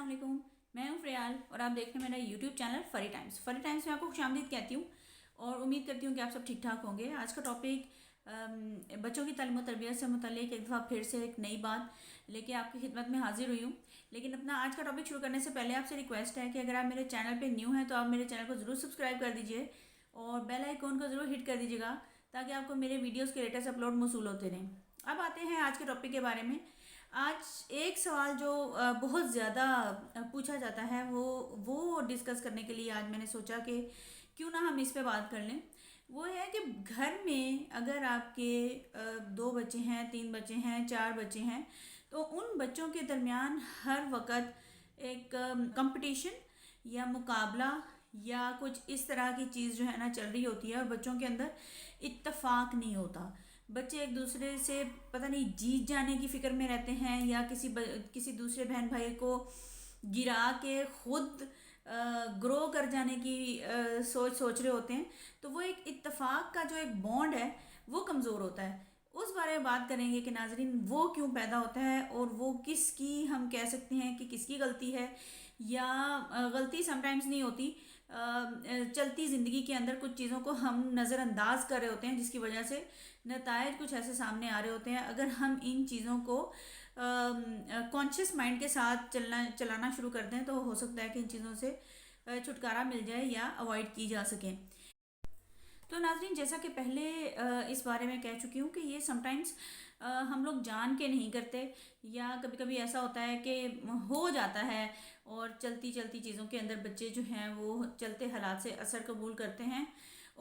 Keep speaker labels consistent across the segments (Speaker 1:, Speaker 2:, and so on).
Speaker 1: अस्सलाम वालेकुम। मैं हूँ फ़रियाल और आप देख रहे हैं मेरा यूट्यूब चैनल फ़री टाइम्स। फ़री टाइम्स में आपको खुशामदीद कहती हूँ और उम्मीद करती हूँ कि आप सब ठीक ठाक होंगे। आज का टॉपिक बच्चों की तालीम और तरबियत से मुताल्लिक़ एक दफ़ा फिर से एक नई बात लेके आपकी खिदमत में हाजिर हुई हूँ। लेकिन अपना आज का टॉपिक शुरू करने से पहले आपसे रिक्वेस्ट है कि अगर आप मेरे चैनल पर न्यू हैं तो आप मेरे चैनल को ज़रूर सब्सक्राइब कर दीजिए और बेल आइकॉन को ज़रूर हिट कर दीजिएगा ताकि आपको मेरे वीडियोज़ के लेटेस्ट अपलोड मौसूल होते रहें। अब आते हैं आज के टॉपिक के बारे में। आज एक सवाल जो बहुत ज़्यादा पूछा जाता है वो डिस्कस करने के लिए आज मैंने सोचा कि क्यों ना हम इस पे बात कर लें। वो है कि घर में अगर आपके 2 बच्चे हैं, 3 बच्चे हैं, 4 बच्चे हैं, तो उन बच्चों के दरमियान हर वक्त एक कंपटीशन या मुकाबला या कुछ इस तरह की चीज़ जो है ना चल रही होती है और बच्चों के अंदर इत्तेफाक नहीं होता। बच्चे एक दूसरे से पता नहीं जीत जाने की फ़िक्र में रहते हैं या किसी दूसरे बहन भाई को गिरा के खुद ग्रो कर जाने की सोच रहे होते हैं। तो वो एक इत्तेफाक का जो एक बॉन्ड है वो कमज़ोर होता है। उस बारे में बात करेंगे कि नाजरीन वो क्यों पैदा होता है और वो किसकी हम कह सकते हैं कि किसकी गलती है या गलती समटाइम्स नहीं होती। चलती ज़िंदगी के अंदर कुछ चीज़ों को हम नज़रअंदाज कर रहे होते हैं जिसकी वजह से नतायज कुछ ऐसे सामने आ रहे होते हैं। अगर हम इन चीज़ों को कॉन्शियस माइंड के साथ चलाना शुरू कर दें तो हो सकता है कि इन चीज़ों से छुटकारा मिल जाए या अवॉइड की जा सके। तो नाज़रीन जैसा कि पहले इस बारे में कह चुकी हूँ कि ये समटाइम्स हम लोग जान के नहीं करते या कभी कभी ऐसा होता है कि हो जाता है और चलती चलती चीज़ों के अंदर बच्चे जो हैं वो चलते हालात से असर कबूल करते हैं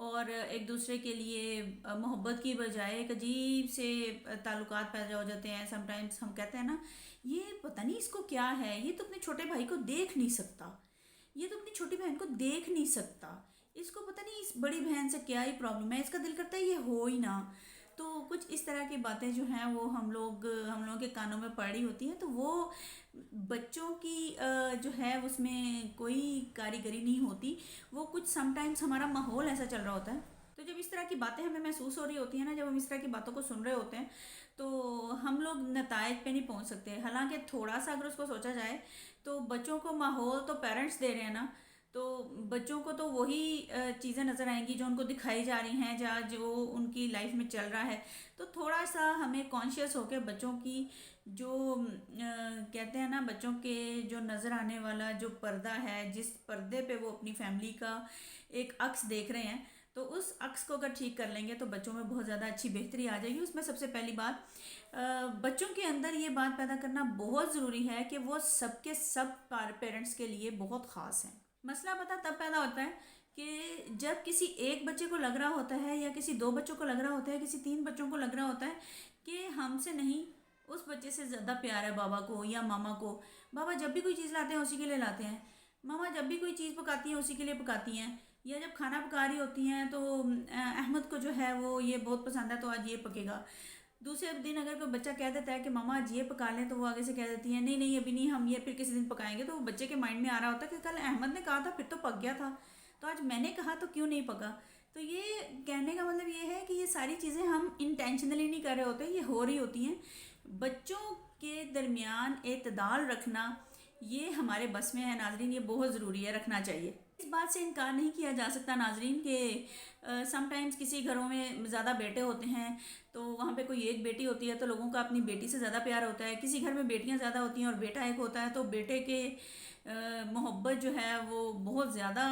Speaker 1: और एक दूसरे के लिए मोहब्बत की बजाय एक अजीब से ताल्लुकात पैदा हो जाते हैं। समटाइम्स हम कहते हैं ना, ये पता नहीं इसको क्या है, ये तो अपने छोटे भाई को देख नहीं सकता, ये तो अपनी छोटी बहन को देख नहीं सकता, इसको पता नहीं इस बड़ी बहन से क्या ही प्रॉब्लम है, इसका दिल करता है ये हो ही ना। तो कुछ इस तरह की बातें जो हैं वो हम लोगों के कानों में पड़ रही होती हैं। तो वो बच्चों की जो है उसमें कोई कारीगरी नहीं होती, वो कुछ समटाइम्स हमारा माहौल ऐसा चल रहा होता है। तो जब इस तरह की बातें हमें महसूस हो रही होती हैं ना, जब हम इस तरह की बातों को सुन रहे होते हैं तो हम लोग नतायज पे नहीं पहुंच सकते। हालांकि थोड़ा सा अगर उसको सोचा जाए तो बच्चों को माहौल तो पेरेंट्स दे रहे हैं ना, तो बच्चों को तो वही चीज़ें नज़र आएंगी जो उनको दिखाई जा रही हैं या जो उनकी लाइफ में चल रहा है। तो थोड़ा सा हमें कॉन्शियस होकर बच्चों की जो कहते हैं ना, बच्चों के जो नज़र आने वाला जो पर्दा है, जिस पर्दे पे वो अपनी फैमिली का एक अक्स देख रहे हैं, तो उस अक्स को अगर ठीक कर लेंगे तो बच्चों में बहुत ज़्यादा अच्छी बेहतरी आ जाएगी। उसमें सबसे पहली बात, बच्चों के अंदर ये बात पैदा करना बहुत ज़रूरी है कि वो सबके सब पेरेंट्स के लिए बहुत ख़ास हैं। मसला पता तब पैदा होता है कि जब किसी एक बच्चे को लग रहा होता है या किसी 2 बच्चों को लग रहा होता है, किसी 3 बच्चों को लग रहा होता है कि हमसे नहीं, उस बच्चे से ज़्यादा प्यार है बाबा को या मामा को। बाबा जब भी कोई चीज़ लाते हैं उसी के लिए लाते हैं, मामा जब भी कोई चीज़ पकाती हैं उसी के लिए पकाती हैं, या जब खाना पका रही होती हैं तो अहमद को जो है वो ये बहुत पसंद है तो आज ये पकेगा। दूसरे दिन अगर कोई बच्चा कह देता है कि मामा आज ये पका लें तो वो आगे से कह देती है नहीं नहीं अभी नहीं, हम ये फिर किसी दिन पकाएंगे। तो बच्चे के माइंड में आ रहा होता है कि कल अहमद ने कहा था फिर तो पक गया था, तो आज मैंने कहा तो क्यों नहीं पका। तो ये कहने का मतलब ये है कि ये सारी चीज़ें हम इंटेंशनली नहीं कर रहे होते, ये हो रही होती हैं। बच्चों के दरमियान एतदाल रखना ये हमारे बस में है नाजरीन, ये बहुत ज़रूरी है, रखना चाहिए। इस बात से इनकार नहीं किया जा सकता नाजरीन कि समटाइम्स किसी घरों में ज़्यादा बेटे होते हैं तो वहाँ पे कोई एक बेटी होती है तो लोगों का अपनी बेटी से ज़्यादा प्यार होता है। किसी घर में बेटियाँ ज़्यादा होती हैं और बेटा एक होता है तो बेटे के मोहब्बत जो है वो बहुत ज़्यादा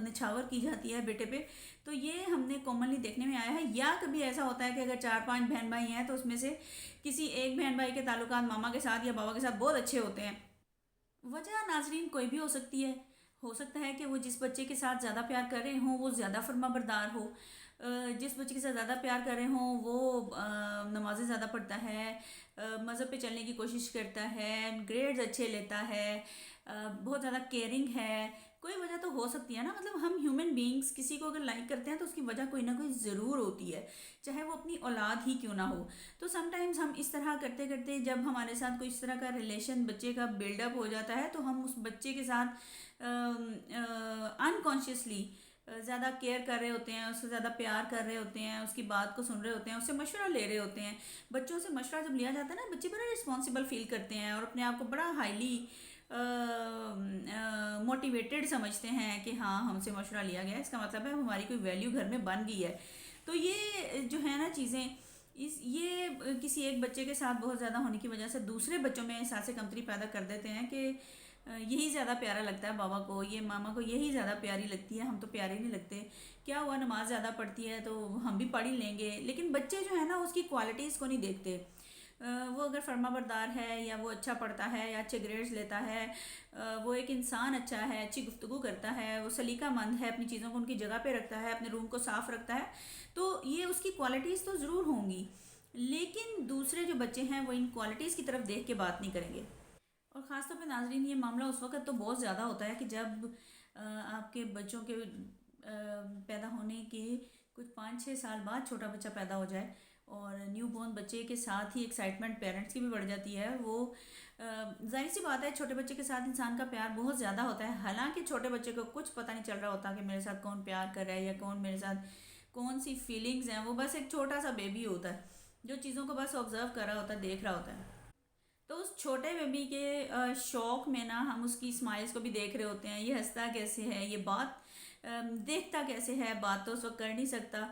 Speaker 1: निछावर की जाती है बेटे पे। तो ये हमने कॉमनली देखने में आया है। या कभी ऐसा होता है कि अगर 4-5 बहन भाई हैं तो उसमें से किसी एक बहन भाई के ताल्लुकात मामा के साथ या बाबा के साथ बहुत अच्छे होते हैं। वजह नाजरीन कोई भी हो सकती है। हो सकता है कि वो जिस बच्चे के साथ ज़्यादा प्यार कर रहे हों वो ज़्यादा फर्माबरदार हो, जिस बच्चे के साथ ज़्यादा प्यार कर रहे हों वो नमाज़ें ज़्यादा पढ़ता है, मज़हब पे चलने की कोशिश करता है, ग्रेड्स अच्छे लेता है, बहुत ज़्यादा केयरिंग है। कोई वजह तो हो सकती है ना, मतलब हम ह्यूमन बीइंग्स किसी को अगर लाइक करते हैं तो उसकी वजह कोई ना कोई ज़रूर होती है, चाहे वो अपनी औलाद ही क्यों ना हो। तो समटाइम्स हम इस तरह करते करते जब हमारे साथ कोई इस तरह का रिलेशन बच्चे का बिल्डअप हो जाता है तो हम उस बच्चे के साथ अनकॉन्शियसली ज़्यादा केयर कर रहे होते हैं, उससे ज़्यादा प्यार कर रहे होते हैं, उसकी बात को सुन रहे होते हैं, उससे मशवरा ले रहे होते हैं। बच्चों से मशवरा जब लिया जाता है ना, बच्चे बड़ा रिस्पॉन्सिबल फील करते हैं और अपने आप को बड़ा हाईली मोटिवेटेड समझते हैं कि हाँ हमसे मशवरा लिया गया है, इसका मतलब है हमारी कोई वैल्यू घर में बन गई है। तो ये जो है ना चीज़ें, ये किसी एक बच्चे के साथ बहुत ज़्यादा होने की वजह से दूसरे बच्चों में एहसास कमतरी पैदा कर देते हैं कि यही ज़्यादा प्यारा लगता है बाबा को, ये मामा को यही ज़्यादा प्यारी लगती है, हम तो प्यारे नहीं लगते। क्या हुआ, नमाज ज़्यादा पढ़ती है तो हम भी पढ़ ही लेंगे। लेकिन बच्चे जो है ना उसकी क्वालिटीज़ को नहीं देखते। वो अगर फर्माबरदार है, या वो अच्छा पढ़ता है, या अच्छे ग्रेड्स लेता है, वो एक इंसान अच्छा है, अच्छी गुफ्तगू करता है, वो सलीकामंद है, अपनी चीज़ों को उनकी जगह पे रखता है, अपने रूम को साफ़ रखता है, तो ये उसकी क्वालिटीज़ तो ज़रूर होंगी। लेकिन दूसरे जो बच्चे हैं वो इन क्वालिटीज़ की तरफ देख के बात नहीं करेंगे। और ख़ासतौर पे नाजरीन, ये मामला उस वक्त तो बहुत ज़्यादा होता है कि जब आपके बच्चों के पैदा होने के कुछ 5-6 साल बाद छोटा बच्चा पैदा हो जाए, और न्यू बॉर्न बच्चे के साथ ही एक्साइटमेंट पेरेंट्स की भी बढ़ जाती है। वो जाहिर सी बात है, छोटे बच्चे के साथ इंसान का प्यार बहुत ज़्यादा होता है। हालांकि छोटे बच्चे को कुछ पता नहीं चल रहा होता कि मेरे साथ कौन प्यार कर रहा है, या कौन मेरे साथ कौन सी फीलिंग्स हैं। वो बस एक छोटा सा बेबी होता है जो चीज़ों को बस ऑब्जर्व कर रहा होता है, देख रहा होता है। तो उस छोटे बेबी के शौक में ना हम उसकी स्माइल्स को भी देख रहे होते हैं, ये हंसता कैसे है, ये बात देखता कैसे है, बात तो उस वक्त कर नहीं सकता,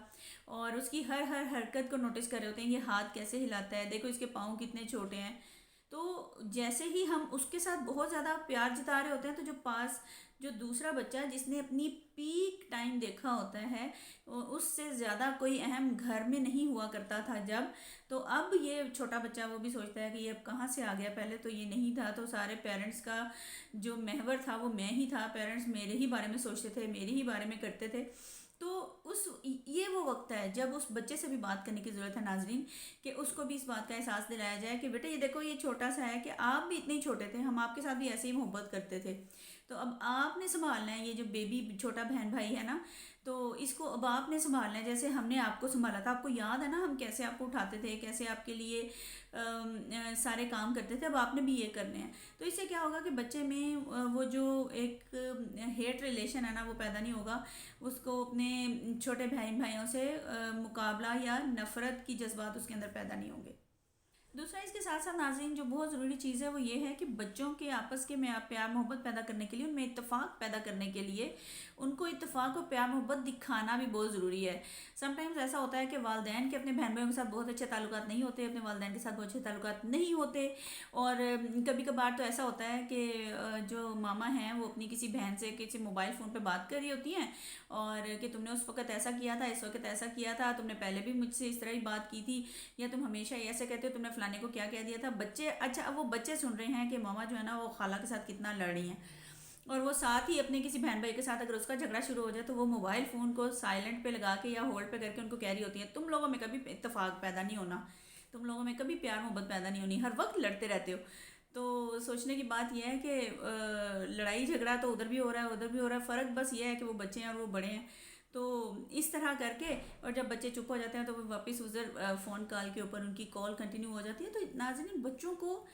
Speaker 1: और उसकी हर हर हरकत को नोटिस कर रहे होते हैं। ये हाथ कैसे हिलाता है, देखो इसके पाँव कितने छोटे हैं। तो जैसे ही हम उसके साथ बहुत ज़्यादा प्यार जता रहे होते हैं, तो जो दूसरा बच्चा जिसने अपनी पीक टाइम देखा होता है, उससे ज़्यादा कोई अहम घर में नहीं हुआ करता था जब। तो अब ये छोटा बच्चा वो भी सोचता है कि ये अब कहाँ से आ गया, पहले तो ये नहीं था। तो सारे पेरेंट्स का जो महवर था वो मैं ही था, पेरेंट्स मेरे ही बारे में सोचते थे, मेरे ही बारे में करते थे। तो ये वो वक्त है जब उस बच्चे से भी बात करने की ज़रूरत है नाजरीन, कि उसको भी इस बात का एहसास दिलाया जाए कि बेटे ये देखो, ये छोटा सा है, कि आप भी इतने ही छोटे थे, हम आपके साथ भी ऐसे ही मोहब्बत करते थे। तो अब आपने संभालना है, ये जो बेबी छोटा बहन भाई है ना, तो इसको अब आपने संभालना है जैसे हमने आपको संभाला था। आपको याद है ना हम कैसे आपको उठाते थे, कैसे आपके लिए सारे काम करते थे, अब आपने भी ये करने हैं। तो इससे क्या होगा कि बच्चे में वो जो एक हेट रिलेशन है ना वो पैदा नहीं होगा। उसको अपने छोटे बहन भाइयों से मुकाबला या नफ़रत की जज्बात उसके अंदर पैदा नहीं होंगे। दूसरा, इसके साथ साथ नाज़रीन जो बहुत ज़रूरी चीज़ है वो ये है कि बच्चों के आपस के में प्यार मोहब्बत पैदा करने के लिए, उनमें इत्तेफाक पैदा करने के लिए, उनको इत्तेफाक और प्यार मोहब्बत दिखाना भी बहुत ज़रूरी है। समटाइम्स ऐसा होता है कि वालिदैन के अपने बहन भाइयों के साथ बहुत अच्छे ताल्लुकात नहीं होते, अपने वालिदैन के साथ बहुत अच्छे ताल्लुकात नहीं होते। और कभी कभार तो ऐसा होता है कि जो मामा हैं वो अपनी किसी बहन से किसी मोबाइल फ़ोन पर बात कर रही होती हैं, और कि तुमने उस वक्त ऐसा किया था, इस वक्त ऐसा किया था, तुमने पहले भी मुझसे इस तरह ही बात की थी, या तुम हमेशा ऐसे कहते हो, तुमने फलाने को क्या कह दिया था। बच्चे, अच्छा अब वो बच्चे सुन रहे हैं कि मामा जो है ना वो खाला के साथ कितना लड़ रही हैं, और वो साथ ही अपने किसी बहन भाई के साथ अगर उसका झगड़ा शुरू हो जाए तो वो मोबाइल फ़ोन को साइलेंट पे लगा के या होल्ड पे करके उनको कह रही होती है, तुम लोगों में कभी इत्तेफाक पैदा नहीं होना, तुम लोगों में कभी प्यार मोहब्बत पैदा नहीं होनी, हर वक्त लड़ते रहते हो। तो सोचने की बात यह है कि लड़ाई झगड़ा तो उधर भी हो रहा है, उधर भी हो रहा है, फ़र्क बस ये है कि वो बच्चे हैं और वो बड़े हैं। तो इस तरह करके, और जब बच्चे चुप हो जाते हैं तो वो वापस उधर फ़ोन कॉल के ऊपर उनकी कॉल कंटिन्यू हो जाती है। तो नाज़रीन, बच्चों को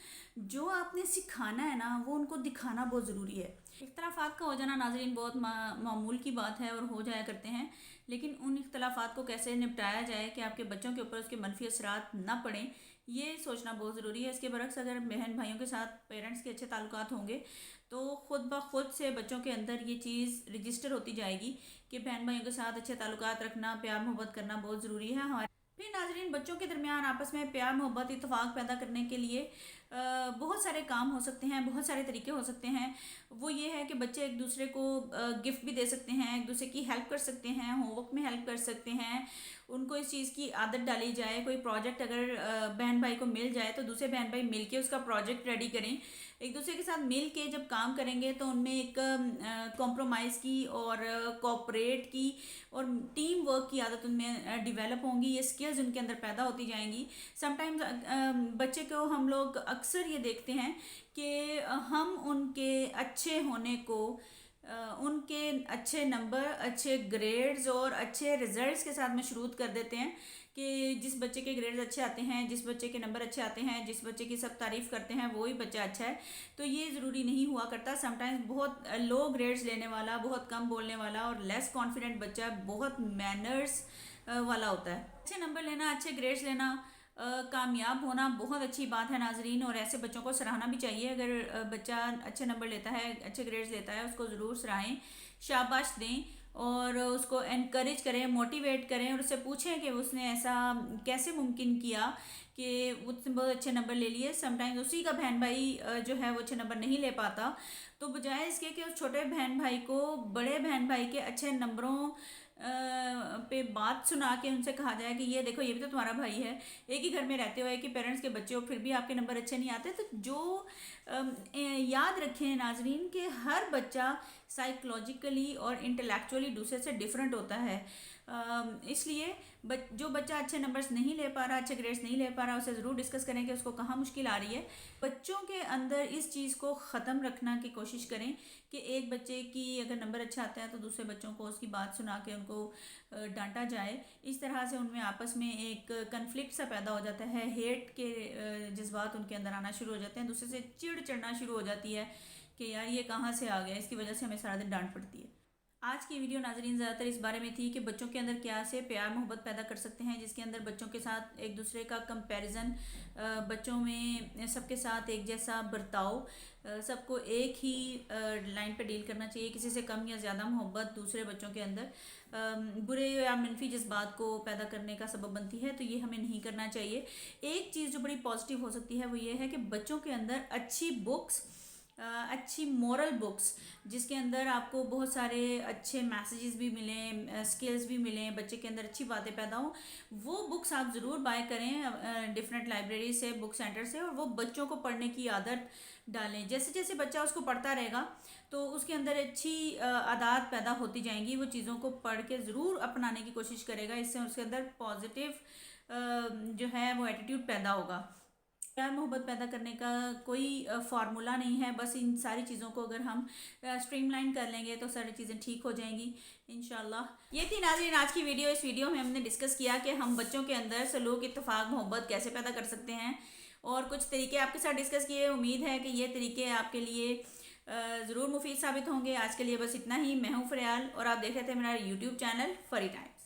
Speaker 1: जो आपने सिखाना है ना वो उनको दिखाना बहुत ज़रूरी है। इख्तलाफात का हो जाना नाज़रीन बहुत मामूल की बात है और हो जाया करते हैं, लेकिन उन इख्तलाफात को कैसे निपटाया जाए कि आपके बच्चों के ऊपर उसके मनफी असरात ना पड़ें, ये सोचना बहुत ज़रूरी है। इसके बरक्स अगर बहन भाइयों के साथ पेरेंट्स के अच्छे ताल्लुकात होंगे तो ख़ुद ब खुद से बच्चों के अंदर ये चीज़ रजिस्टर होती जाएगी कि बहन भाइयों के साथ अच्छे ताल्लुकात रखना, प्यार मोहब्बत करना बहुत ज़रूरी है हमारे। फिर नाजरीन, बच्चों के दरमियान आपस में प्यार मोहब्बत इत्तेफाक पैदा करने के लिए बहुत सारे काम हो सकते हैं, बहुत सारे तरीके हो सकते हैं। वो ये है कि बच्चे एक दूसरे को गिफ्ट भी दे सकते हैं, एक दूसरे की हेल्प कर सकते हैं, होमवर्क में हेल्प कर सकते हैं, उनको इस चीज़ की आदत डाली जाए। कोई प्रोजेक्ट अगर बहन भाई को मिल जाए तो दूसरे बहन भाई मिल के उसका प्रोजेक्ट रेडी करें। एक दूसरे के साथ मिल के जब काम करेंगे तो उनमें एक कॉम्प्रोमाइज़ की और कोऑपरेट की और टीम वर्क की आदत उनमें डेवलप होंगी। ये स्किल्स उनके अंदर पैदा होती जाएंगी। समटाइम्स बच्चे को हम लोग अक्सर ये देखते हैं कि हम उनके अच्छे होने को उनके अच्छे नंबर, अच्छे ग्रेड्स और अच्छे रिजल्ट्स के साथ मशरूत कर देते हैं कि जिस बच्चे के ग्रेड्स अच्छे आते हैं, जिस बच्चे के नंबर अच्छे आते हैं, जिस बच्चे की सब तारीफ़ करते हैं वही बच्चा अच्छा है। तो ये ज़रूरी नहीं हुआ करता। समटाइम्स बहुत लो ग्रेड्स लेने वाला, बहुत कम बोलने वाला और लेस कॉन्फिडेंट बच्चा बहुत मैनर्स वाला होता है। अच्छे नंबर लेना, अच्छे ग्रेड्स लेना कामयाब होना बहुत अच्छी बात है नाजरीन, और ऐसे बच्चों को सराहना भी चाहिए। अगर बच्चा अच्छे नंबर लेता है, अच्छे ग्रेड्स लेता है, उसको ज़रूर सराहें, शाबाश दें और उसको एनकरेज करें, मोटिवेट करें और उससे पूछें कि उसने ऐसा कैसे मुमकिन किया कि उसने बहुत अच्छे नंबर ले लिए। समटाइम्स उसी का बहन भाई जो है वो अच्छे नंबर नहीं ले पाता, तो बजाय इसके कि उस छोटे बहन भाई को बड़े बहन भाई के अच्छे नंबरों पे बात सुना के उनसे कहा जाए कि ये देखो, ये भी तो तुम्हारा भाई है, एक ही घर में रहते हो, एक ही पेरेंट्स के बच्चे हो, फिर भी आपके नंबर अच्छे नहीं आते। तो जो याद रखें नाजरीन कि हर बच्चा साइकोलॉजिकली और इंटेलेक्चुअली दूसरे से डिफरेंट होता है। इसलिए जो बच्चा अच्छे नंबर्स नहीं ले पा रहा, अच्छे ग्रेड्स नहीं ले पा रहा, उसे ज़रूर डिस्कस करें कि उसको कहाँ मुश्किल आ रही है। बच्चों के अंदर इस चीज़ को ख़त्म रखना की कोशिश करें कि एक बच्चे की अगर नंबर अच्छा आता है तो दूसरे बच्चों को उसकी बात सुना के उनको डांटा जाए। इस तरह से उनमें आपस में एक कन्फ्लिक्ट सा पैदा हो जाता है, हेट के जज्बात उनके अंदर आना शुरू हो जाते हैं, दूसरे से चिढ़ चढ़ना शुरू हो जाती है कि यार ये कहाँ से आ गया, इसकी वजह से हमें सारा दिन डांट पड़ती है। आज की वीडियो नाजरीन ज़्यादातर इस बारे में थी कि बच्चों के अंदर क्या से प्यार मोहब्बत पैदा कर सकते हैं, जिसके अंदर बच्चों के साथ एक दूसरे का कंपैरिजन, बच्चों में सबके साथ एक जैसा बर्ताव, सबको एक ही लाइन पे डील करना चाहिए, किसी से कम या ज़्यादा मोहब्बत दूसरे बच्चों के अंदर बुरे या मनफी जज्बात को पैदा करने का सबब बनती है, तो ये हमें नहीं करना चाहिए। एक चीज़ जो बड़ी पॉजिटिव हो सकती है वो ये है कि बच्चों के अंदर अच्छी बुक्स, अच्छी मोरल बुक्स जिसके अंदर आपको बहुत सारे अच्छे मैसेजेस भी मिलें, स्किल्स भी मिलें, बच्चे के अंदर अच्छी बातें पैदा हों, वो बुक्स आप ज़रूर बाय करें डिफरेंट लाइब्रेरी से, बुक सेंटर से, और वो बच्चों को पढ़ने की आदत डालें। जैसे जैसे बच्चा उसको पढ़ता रहेगा तो उसके अंदर अच्छी आदत पैदा होती जाएंगी, वो चीज़ों को पढ़ के ज़रूर अपनाने की कोशिश करेगा, इससे उसके अंदर पॉजिटिव जो है वो एटीट्यूड पैदा होगा। प्यार मोहब्बत पैदा करने का कोई फार्मूला नहीं है, बस इन सारी चीज़ों को अगर हम स्ट्रीमलाइन कर लेंगे तो सारी चीज़ें ठीक हो जाएंगी इंशाल्लाह। ये थी नाज़रीन आज की वीडियो। इस वीडियो में हमने डिस्कस किया कि हम बच्चों के अंदर सलूक, इत्तेफाक, मोहब्बत कैसे पैदा कर सकते हैं, और कुछ तरीके आपके साथ डिस्कस किए। उम्मीद है कि ये तरीके आपके लिए ज़रूर मुफीद साबित होंगे। आज के लिए बस इतना ही। मैं हूँ फ़रियाल और आप देख रहे थे मेरा यूट्यूब चैनल फरी टाइम।